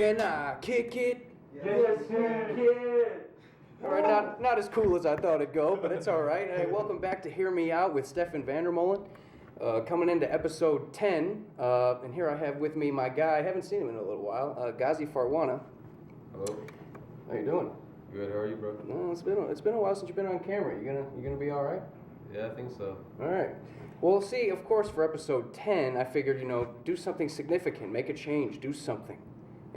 Can I kick it? Yes, you can. All right, not as cool as I thought it'd go, but it's all right. Hey, welcome back to Hear Me Out with Stefan Vandermolen. Coming into episode 10, and here I have with me my guy. I haven't seen him in a little while, Ghazi Farwana. Hello. How you doing? Good. How are you, bro? No, it's been a while since you've been on camera. You gonna be all right? Yeah, I think so. All right. Well, see, of course, for episode 10, I figured, do something significant, make a change, do something.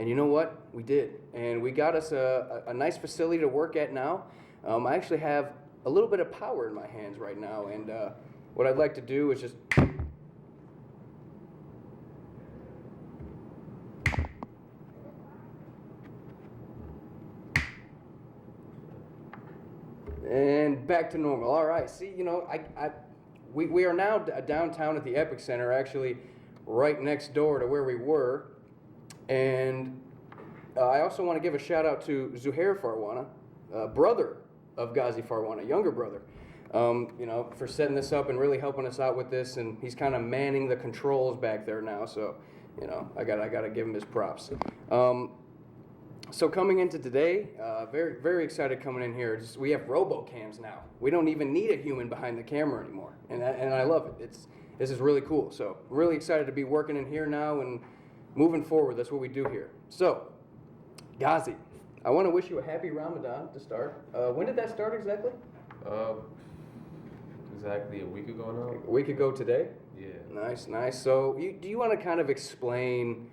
And you know what? We did. And we got us a nice facility to work at now. I actually have a little bit of power in my hands right now. And what I'd like to do is just... And back to normal. All right. See, we are now downtown at the Epic Center, actually right next door to where we were. And I also want to give a shout out to Zuhair Farwana, brother of Ghazi Farwana, younger brother, for setting this up and really helping us out with this. And he's kind of manning the controls back there now. So, I gotta give him his props. So coming into today, very, very excited coming in here. We have RoboCams now. We don't even need a human behind the camera anymore, and I love it. This is really cool. So really excited to be working in here now and moving forward. That's what we do here. So, Ghazi, I want to wish you a happy Ramadan to start. When did that start exactly? Exactly a week ago now. A week ago today? Yeah. Nice. So do you want to kind of explain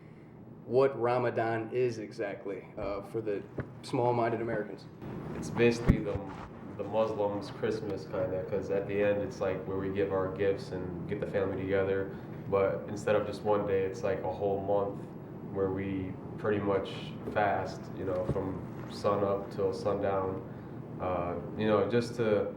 what Ramadan is exactly for the small-minded Americans? It's basically the Muslims' Christmas kind of, because at the end it's like where we give our gifts and get the family together. But instead of just one day, it's like a whole month where we pretty much fast, from sun up till sundown, just to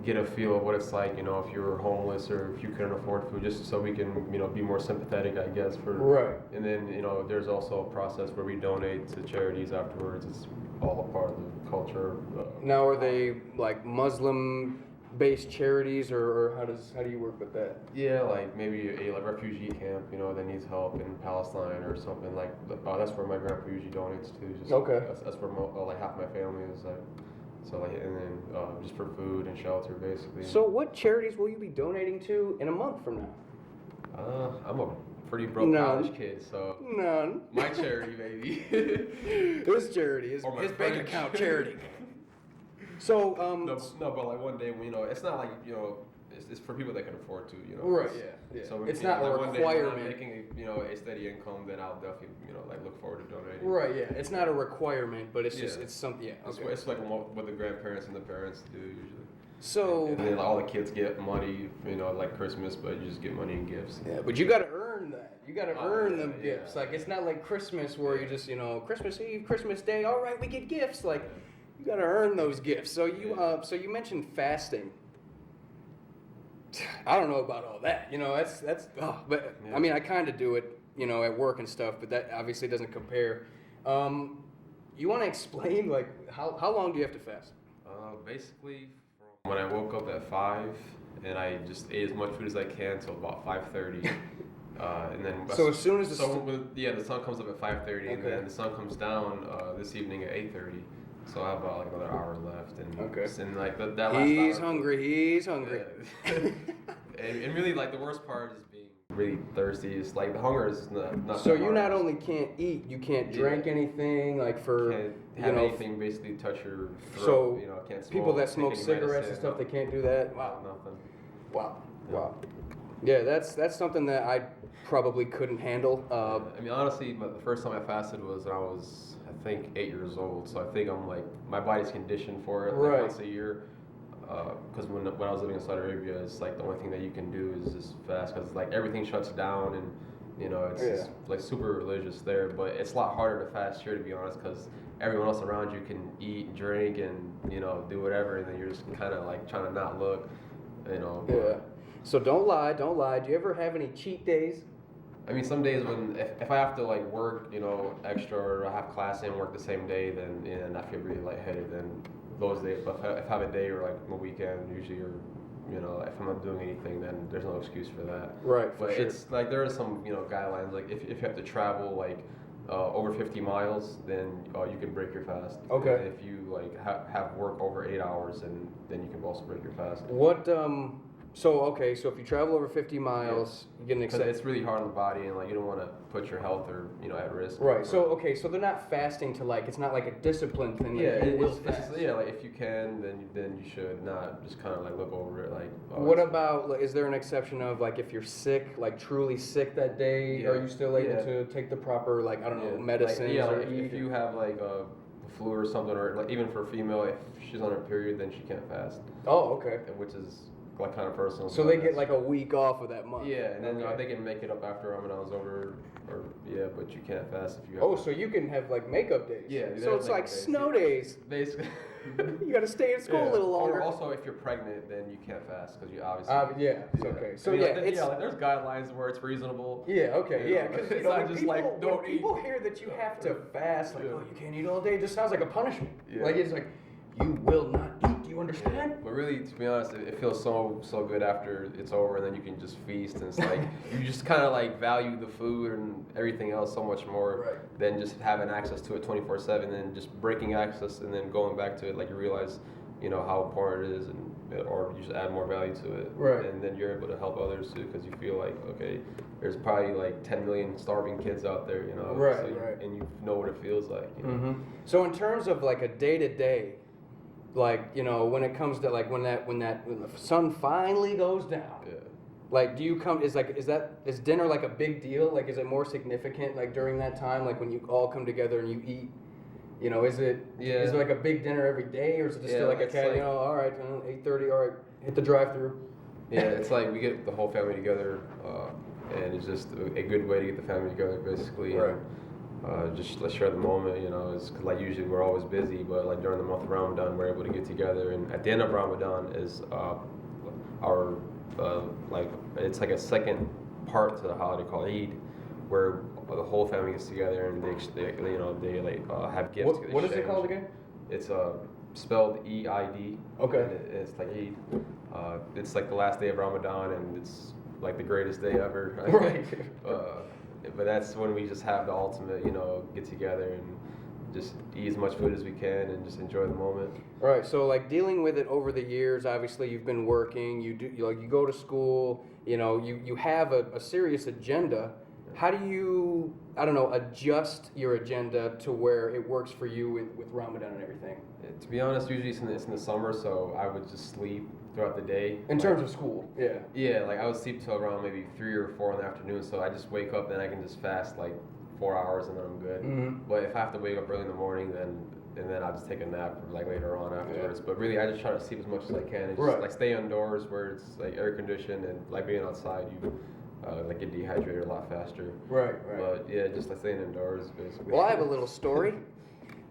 get a feel of what it's like, if you're homeless or if you couldn't afford food, just so we can, be more sympathetic, I guess. Right. And then, there's also a process where we donate to charities afterwards. It's all a part of the culture. Now, are they like Muslim-based charities, or how do you work with that? Yeah, like maybe a refugee camp, that needs help in Palestine or something like. That's where my grandpa usually donates to. Just, okay. That's where half my family is like. So and then just for food and shelter, basically. So what charities will you be donating to in a month from now? I'm a pretty broke college kid, so none. My charity, baby. His charity, his bank account charity. So no, but like one day, it's not like it's for people that can afford to, Right. Yeah. So it's not a requirement. One day when I'm making a steady income, then I'll definitely look forward to donating. Right. Yeah. It's not a requirement, but it's just it's something. Yeah. Okay. It's like what the grandparents and the parents do usually. So and then all the kids get money, like Christmas, but you just get money and gifts. Yeah, but you got to earn that. You got to earn them gifts. Like it's not like Christmas where you just Christmas Eve, Christmas Day. All right, we get gifts. Like you got to earn those gifts. So you mentioned fasting. I don't know about all that. But yeah. I mean, I kind of do it, at work and stuff. But that obviously doesn't compare. You want to explain like how long do you have to fast? Basically. When I woke up at 5 and I just ate as much food as I can until about 5:30, and then so as soon as the sun comes up at 5:30, and then the sun comes down this evening at 8:30. So I have about like another hour left, and like that last He's hour, hungry. Yeah. and really, like the worst part is being really thirsty. It's like the hunger is not. So you not only can't eat, you can't drink anything. Like can't have anything basically touch your throat. So can't smoke. People that smoke cigarettes and stuff, they can't do that. Wow, nothing. Wow. Yeah, that's something that I probably couldn't handle. I mean, honestly, the first time I fasted was when I was, I think, 8 years old. So I think I'm like, my body's conditioned for it like once a year. Because when I was living in Saudi Arabia, it's like the only thing that you can do is just fast, because like everything shuts down and it's just, like super religious there. But it's a lot harder to fast here, to be honest, because everyone else around you can eat and drink and do whatever, and then you're just kind of like trying to not look, Yeah. So don't lie. Do you ever have any cheat days? I mean, some days when if I have to like work, extra, or I have class and work the same day, then I feel really lightheaded. Then those days, but if I have a day or like a weekend, usually, or if I'm not doing anything, then there's no excuse for that. Right. But it's like there are some guidelines, like if you have to travel like over 50 miles, then you can break your fast. Okay. And if you like have work over 8 hours, and then you can also break your fast. What so if you travel over 50 miles, you get an Because exception. it's really hard on the body, and like you don't want to put your health or at risk. Right. So they're not fasting to like it's not like a discipline thing. Like Yeah, you will it's fast. just, like if you can, then you should not just kind of like look over it like. Oh, What about like, is there an exception of like if you're sick, like truly sick that day, are you still able to take the proper like I don't know medicines or like, eat? if you have like a flu or something, or like even for a female, if she's on her period, then she can't fast, Oh, okay. which is like kind of personal. So they get like a week off of that month. Yeah, and then Okay. they can make it up after Ramadan's over, or but you can't fast if you have. Oh, so you can have like makeup days. Yeah, So there's it's like makeup days, snow yeah. days. Basically. You got to stay in school a little longer. Or also, if you're pregnant, then you can't fast because you obviously. Yeah. It's okay. So I mean, yeah, like, it's like, there's guidelines where it's reasonable. yeah. Okay. You Yeah. know, Because it's not just like, when don't eat. people hear that you have to fast, like oh you can't eat all day, it just sounds like a punishment. Yeah. Like it's like you will not eat. Do you understand? But really, to be honest, it feels so good after it's over, and then you can just feast, and it's like you just kind of like value the food and everything else so much more Right. than just having access to it 24/7, and just breaking access and then going back to it. Like you realize, how important it is, or you just add more value to it, Right. And then you're able to help others too, because you feel like okay, there's probably like 10 million starving kids out there, Right, so right. and you know what it feels like. Mm-hmm. So in terms of like a day to day, like when it comes to like when the sun finally goes down, Yeah. like do you come is dinner like a big deal? Like is it more significant like during that time, like when you all come together and you eat? Is it is it like a big dinner every day, or is it just Yeah, still like a it's cat? like- All right, 8:30. All right, hit the drive-through. Yeah, it's like we get the whole family together, and it's just a good way to get the family together, basically. Right. And, just let's share the moment, It's 'cause, like usually we're always busy, but like during the month of Ramadan, we're able to get together. And at the end of Ramadan is our like it's like a second part to the holiday called Eid, where the whole family gets together and they have gifts. What is it exchange. called again? It's spelled EID. Okay. And it's like Eid. It's like the last day of Ramadan, and it's like the greatest day ever. Right. But that's when we just have the ultimate, get together and just eat as much food as we can and just enjoy the moment. Right. So like dealing with it over the years, obviously you've been working. You go to school. You have a serious agenda. How do you adjust your agenda to where it works for you with Ramadan and everything? To be honest, usually it's in the summer, so I would just sleep throughout the day. In terms of school, yeah. Yeah, like I would sleep till around maybe 3 or 4 in the afternoon, so I just wake up and I can just fast like 4 hours and then I'm good. Mm-hmm. But if I have to wake up early in the morning, then I'll just take a nap like later on afterwards. Yeah. But really, I just try to sleep as much as I can and just Right. like stay indoors where it's like air conditioned, and like being outside, you like get dehydrated a lot faster. Right. But yeah, just like staying indoors basically. Well, I have a little story.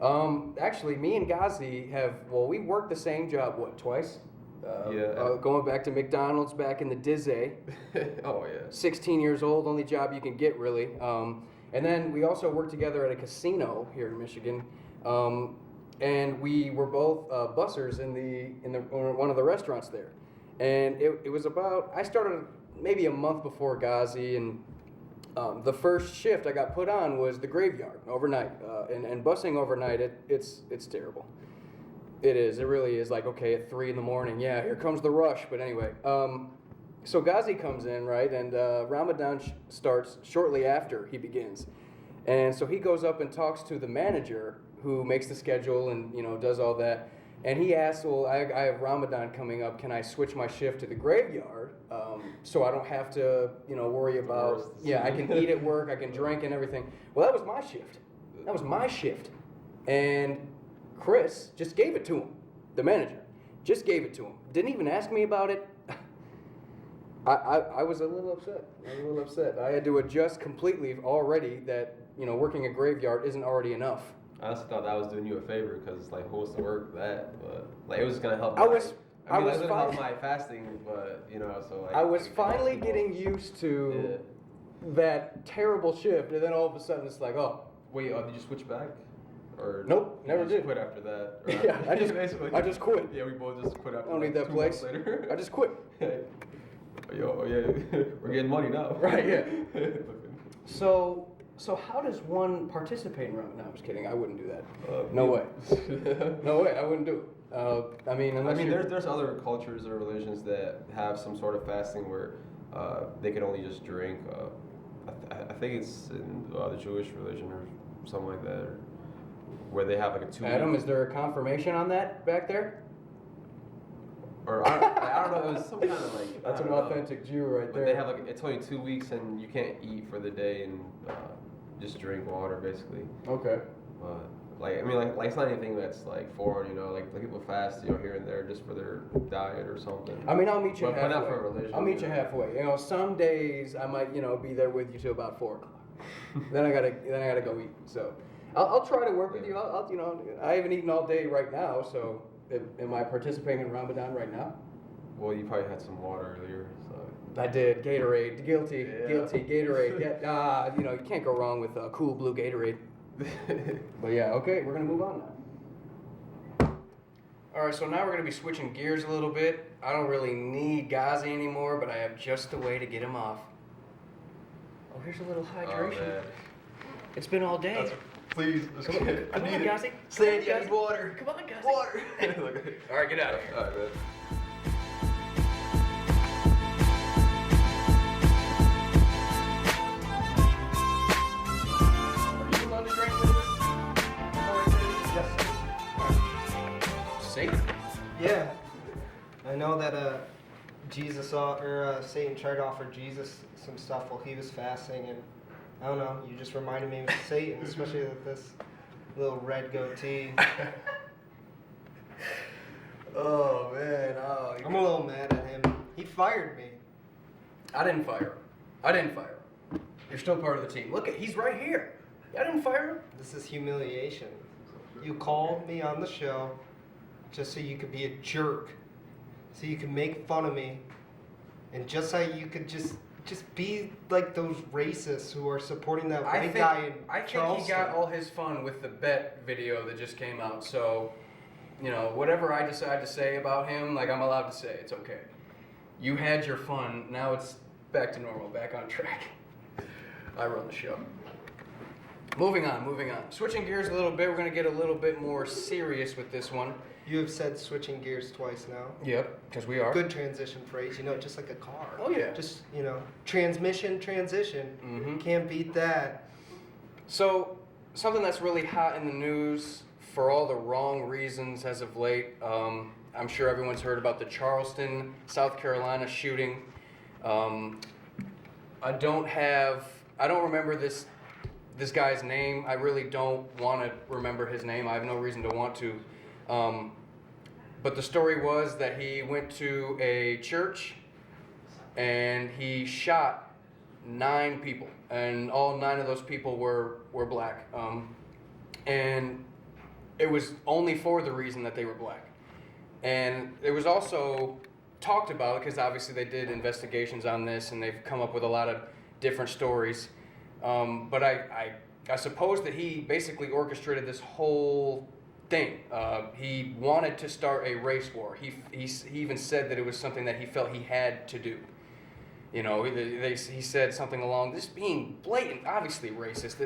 Actually, me and Ghazi we worked the same job, twice? Going back to McDonald's back in the Dizzy. Oh yeah. 16 years old, only job you can get really. And then we also worked together at a casino here in Michigan. And we were both bussers in one of the restaurants there. And it was I started maybe a month before Ghazi, and the first shift I got put on was the graveyard overnight. And bussing overnight, it's terrible. It is. It really is. Like, okay, at 3 a.m, yeah, here comes the rush. But anyway, so Ghazi comes in, right, and Ramadan starts shortly after he begins. And so he goes up and talks to the manager who makes the schedule and, does all that. And he asks, well, I have Ramadan coming up. Can I switch my shift to the graveyard so I don't have to, worry about, I can eat at work, I can drink and everything. Well, that was my shift. That was my shift. And Chris just gave it to him, the manager. Just gave it to him. Didn't even ask me about it. I was a little upset. I had to adjust completely already that, working a graveyard isn't already enough. I honestly thought that was doing you a favor because like who wants to work that? But like it was gonna help. I was gonna help my fasting, but so like I was finally getting used to that terrible shift, and then all of a sudden it's like, oh. Wait, did you switch back? Or Nope, never you just did. Quit after that. Or Yeah, I just quit. Yeah, we both just quit after. I don't need that 2 place. months later. I just quit. Yo, yeah, we're getting money now. Right, yeah. So So how does one participate in Ramadan? No, I'm just kidding. I wouldn't do that. No way. No way. I wouldn't do it. I mean, unless there's other cultures or religions that have some sort of fasting where they can only just drink. I think it's in the Jewish religion or something like that, where they have like a 2 week. Adam, is there a confirmation on that back there? Or I don't know. It was some kind of like. That's I an don't know. authentic Jew right But there. they have like it's only 2 weeks and you can't eat for the day and just drink water basically. Okay. Like I mean like it's not anything that's like foreign, you know, like people fast, you know, here and there just for their diet or something. I mean, I'll meet you But halfway. not for a religion. I'll meet you halfway. You know, some days I might, be there with you till about 4 o'clock. then I gotta go eat. So, I'll try to work with you. I haven't eaten all day right now. So, am I participating in Ramadan right now? Well, you probably had some water earlier, so. I did. Gatorade. Guilty. Yeah. Guilty. Gatorade. Yeah. You can't go wrong with cool blue Gatorade. But yeah, okay, we're gonna move on now. All right, so now we're gonna be switching gears a little bit. I don't really need Ghazi anymore, but I have just a way to get him off. Oh, here's a little hydration. Man. It's been all day. Please, Come on, Ghazi. Say Come on, it, water. Come on, Ghazi. Water. All right, get out of here. All right, man. Are you allowed to drink with us? Yes. Safe. Yeah. I know that Satan tried to offer Jesus some stuff while he was fasting, and I don't know. You just reminded me of Satan, especially with this little red goatee. Oh man. I'm a little mad at him. He fired me. I didn't fire him. You're still part of the team. Look, he's right here. I didn't fire him. This is humiliation. You called me on the show just so you could be a jerk, so you could make fun of me, and just so you could just be like those racists who are supporting that white guy in I think Charleston. he got all his fun with the bet video that just came out. So, whatever I decide to say about him, like I'm allowed to say, it's okay. You had your fun. Now it's back to normal, back on track. I run the show. Moving on. Switching gears a little bit, we're going to get a little bit more serious with this one. You have said switching gears twice now. Yep, because we are. Good transition phrase, just like a car. Oh, yeah. Just, transition. Mhm. Can't beat that. So, something that's really hot in the news for all the wrong reasons as of late. I'm sure everyone's heard about the Charleston, South Carolina shooting. I don't remember this guy's name. I really don't want to remember his name. I have no reason to want to. But the story was that he went to a church and he shot 9 people, and all 9 of those people were black. And it was only for the reason that they were black. And it was also talked about, because obviously they did investigations on this and they've come up with a lot of different stories. But I suppose that he basically orchestrated this whole thing. He wanted to start a race war. He even said that it was something that he felt he had to do. He said something along this being blatant, obviously racist.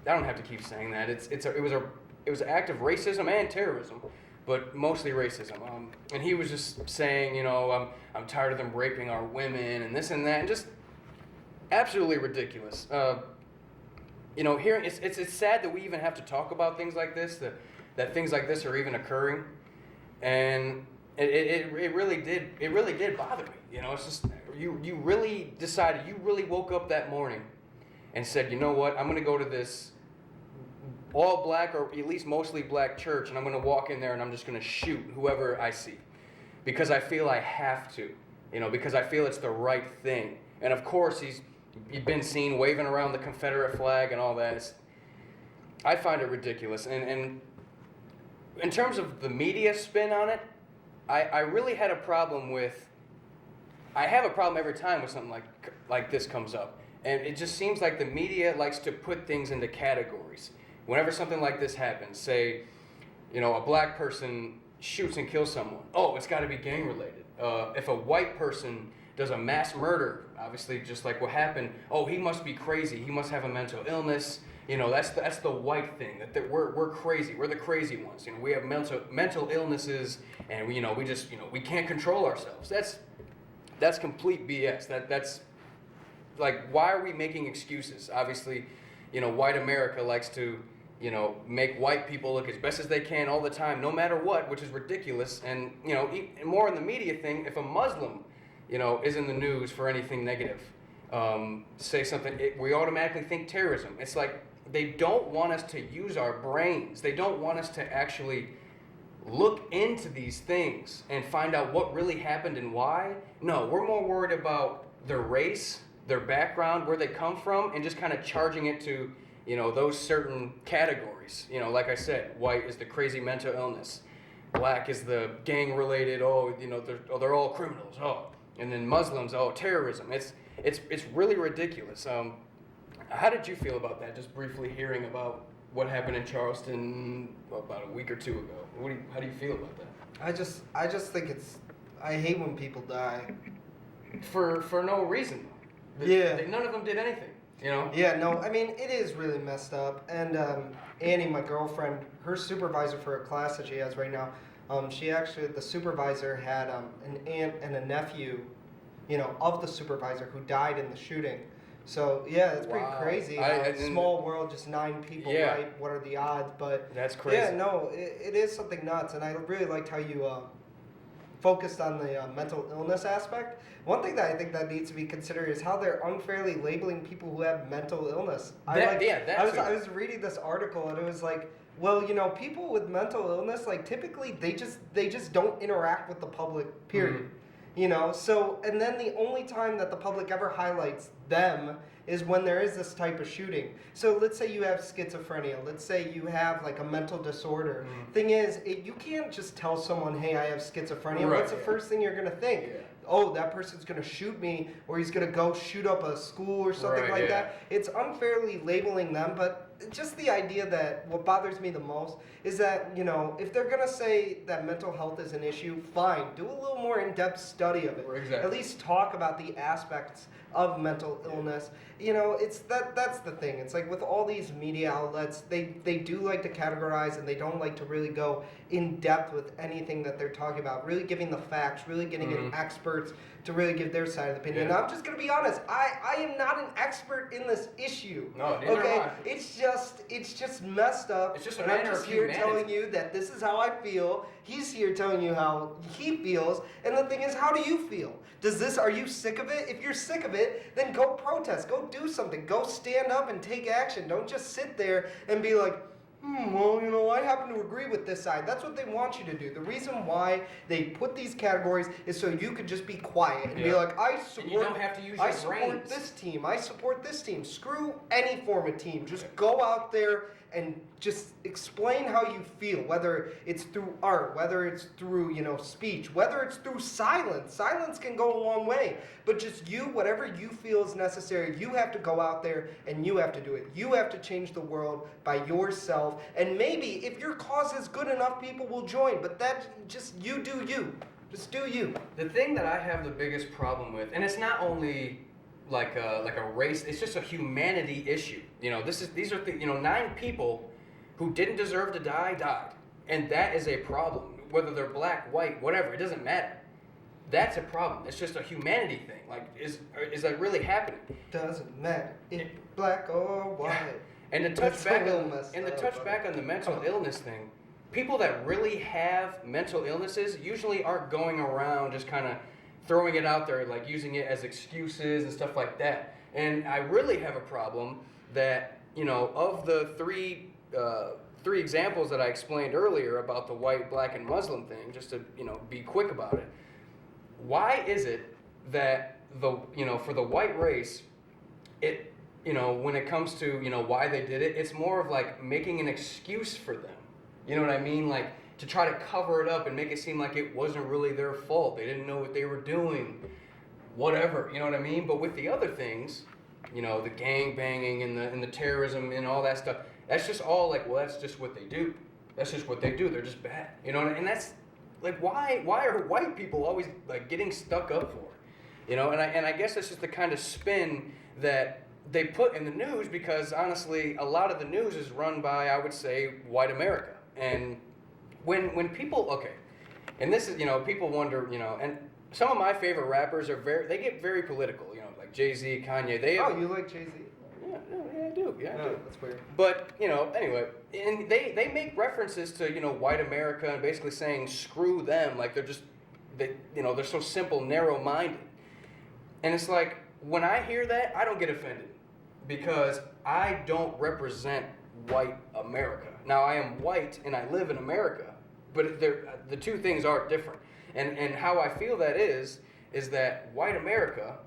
I don't have to keep saying that. It was an act of racism and terrorism, but mostly racism. And he was just saying, I'm tired of them raping our women and this and that, and just absolutely ridiculous. Hearing it's sad that we even have to talk about things like this, that things like this are even occurring, and it really did bother me. It's just you really decided, you really woke up that morning and said, you know what, I'm gonna go to this all black or at least mostly black church, and I'm gonna walk in there and I'm just gonna shoot whoever I see because I feel I have to, because I feel it's the right thing. And of course he's been seen waving around the Confederate flag and all that. I find it ridiculous. And in terms of the media spin on it, I really had a problem with. I have a problem every time when something like this comes up, and it just seems like the media likes to put things into categories. Whenever something like this happens, say, a black person shoots and kills someone, oh, it's got to be gang related. If a white person does a mass murder, obviously just like what happened, oh, he must be crazy, he must have a mental illness. You know, that's the white thing, that we're crazy, we're the crazy ones. You know, we have mental illnesses, and we can't control ourselves. That's complete BS. That's like, why are we making excuses? Obviously, white America likes to, make white people look as best as they can all the time, no matter what, which is ridiculous. And, more in the media thing, if a Muslim, is in the news for anything negative, say something, we automatically think terrorism. It's like, they don't want us to use our brains. They don't want us to actually look into these things and find out what really happened and why. No, we're more worried about their race, their background, where they come from, and just kind of charging it to, those certain categories. Like I said, white is the crazy mental illness. Black is the gang-related, they're all criminals, and then Muslims, terrorism. It's really ridiculous. How did you feel about that? Just briefly hearing about what happened in Charleston about a week or two ago. How do you feel about that? I just think I hate when people die. For no reason. None of them did anything. Yeah, no, I mean, it is really messed up. And Annie, my girlfriend, her supervisor for a class that she has right now, the supervisor had an aunt and a nephew, of the supervisor who died in the shooting. So, yeah, it's pretty crazy. Small world, just 9 people, right? What are the odds? But that's crazy. Yeah, no, it is something nuts. And I really liked how you focused on the mental illness aspect. One thing that I think that needs to be considered is how they're unfairly labeling people who have mental illness. I was reading this article, and it was like, well, people with mental illness, like, typically they just don't interact with the public, period. So, and then the only time that the public ever highlights them is when there is this type of shooting. So let's say you have schizophrenia. Let's say you have like a mental disorder. Thing is, you can't just tell someone, hey, I have schizophrenia. Right. What's the first thing you're going to think? Yeah. Oh, that person's going to shoot me, or he's going to go shoot up a school or something like that. It's unfairly labeling them, but just the idea that what bothers me the most is that, if they're going to say that mental health is an issue, fine, do a little more in-depth study of it. Exactly. At least talk about the aspects of mental illness. That's the thing. It's like with all these media outlets, they do like to categorize, and they don't like to really go in depth with anything that they're talking about, really giving the facts, really getting in experts to really give their side of the opinion. Yeah. And I'm just going to be honest, I am not an expert in this issue. No, neither am I. It's just messed up. It's just a and I'm matter just of here humanity. telling you that this is how I feel. He's here telling you how he feels. And the thing is, how do you feel? Are you sick of it? If you're sick of it, then go protest. Go do something. Go stand up and take action. Don't just sit there and be like, I happen to agree with this side. That's what they want you to do. The reason why they put these categories is so you could just be quiet and be like, I support brains. this team. I support this team. Screw any form of team. Just go out there and just explain how you feel, whether it's through art, whether it's through, speech, whether it's through silence. Silence can go a long way. But just whatever you feel is necessary, you have to go out there and you have to do it. You have to change the world by yourself. And maybe if your cause is good enough, people will join. But you do you. Just do you. The thing that I have the biggest problem with, and it's not only like a race, it's just a humanity issue. These are 9 people who didn't deserve to die died, and that is a problem. Whether they're black, white, whatever, it doesn't matter. That's a problem. It's just a humanity thing. Like, is that really happening? Doesn't matter if black or white. And to touch back on the mental illness thing, people that really have mental illnesses usually aren't going around just kind of throwing it out there, like using it as excuses and stuff like that. And I really have a problem that, of the three examples that I explained earlier about the white, black, and Muslim thing, just to, be quick about it. Why is it that for the white race, when it comes to, why they did it, it's more of like making an excuse for them. You know what I mean? Like, to try to cover it up and make it seem like it wasn't really their fault. They didn't know what they were doing. Whatever, you know what I mean? But with the other things, the gang banging and the terrorism and all that stuff, that's just all like, well, that's just what they do. That's just what they do. They're just bad. And that's like, why are white people always like getting stuck up for? You know, and I guess that's just the kind of spin that they put in the news, because honestly, a lot of the news is run by, I would say, white America. And when people, okay, and this is, you know, people wonder, you know, and some of my favorite rappers they get very political, you know, like Jay-Z, Kanye. They have, Oh, you like Jay-Z? yeah, I do. Yeah, I No, do. that's weird. But, you know, anyway, and they make references to, you know, white America and basically saying screw them, like they're so simple, narrow-minded. And it's like, when I hear that, I don't get offended, because I don't represent white America. Now, I am white and I live in America, but the two things are different. And how I feel that is that white America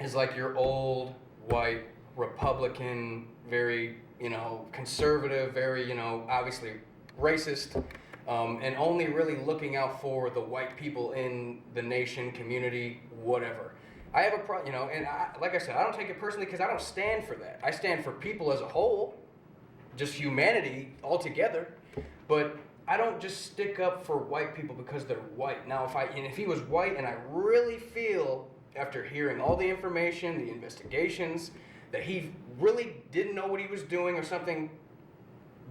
is like your old white Republican, very, you know, conservative, very, you know, obviously racist, and only really looking out for the white people in the nation, community, whatever. I have you know, and like I said, I don't take it personally, because I don't stand for that. I stand for people as a whole, just humanity altogether. But I don't just stick up for white people because they're white. Now, if he was white, and I really feel, after hearing all the information, the investigations, that he really didn't know what he was doing or something,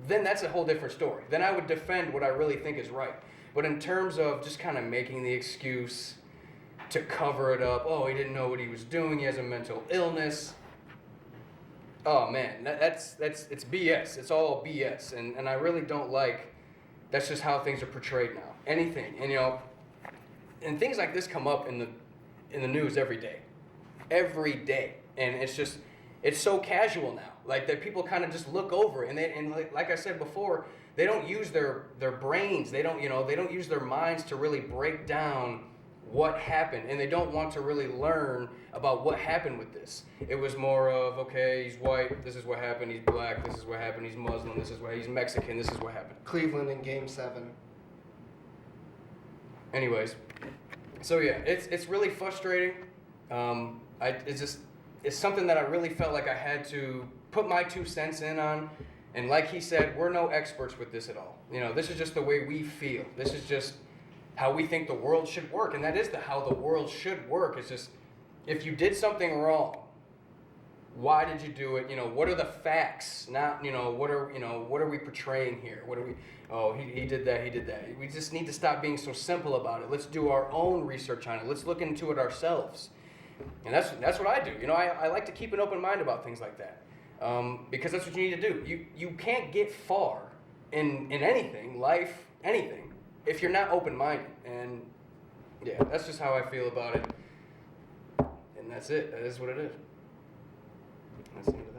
then that's a whole different story. Then I would defend what I really think is right. But in terms of just kind of making the excuse to cover it up, oh, he didn't know what he was doing, he has a mental illness. Oh man, it's BS. It's all BS, and I really don't like. That's just how things are portrayed now. Anything, and you know, and things like this come up in the news every day, and it's so casual now, like that people kind of just look over it, and like I said before, they don't use their brains. They don't use their minds to really break down what happened, and they don't want to really learn about what happened with this. It was more of, okay, he's white, this is what happened, he's black, this is what happened, he's Muslim, this is what, he's Mexican, this is what happened. Cleveland in Game 7. Anyways, so yeah, it's really frustrating. It's something that I really felt like I had to put my 2 cents in on. And like he said, we're no experts with this at all. You know, this is just the way we feel. This is just how we think the world should work, and that is how the world should work. It's just, if you did something wrong, why did you do it? You know, what are the facts? Not, you know, what are we portraying here? He did that. We just need to stop being so simple about it. Let's do our own research on it. Let's look into it ourselves. And that's what I do. You know, I like to keep an open mind about things like that, because that's what you need to do. You can't get far in anything, life, anything, if you're not open-minded. And yeah, that's just how I feel about it. And that's it. That is what it is. That's the end of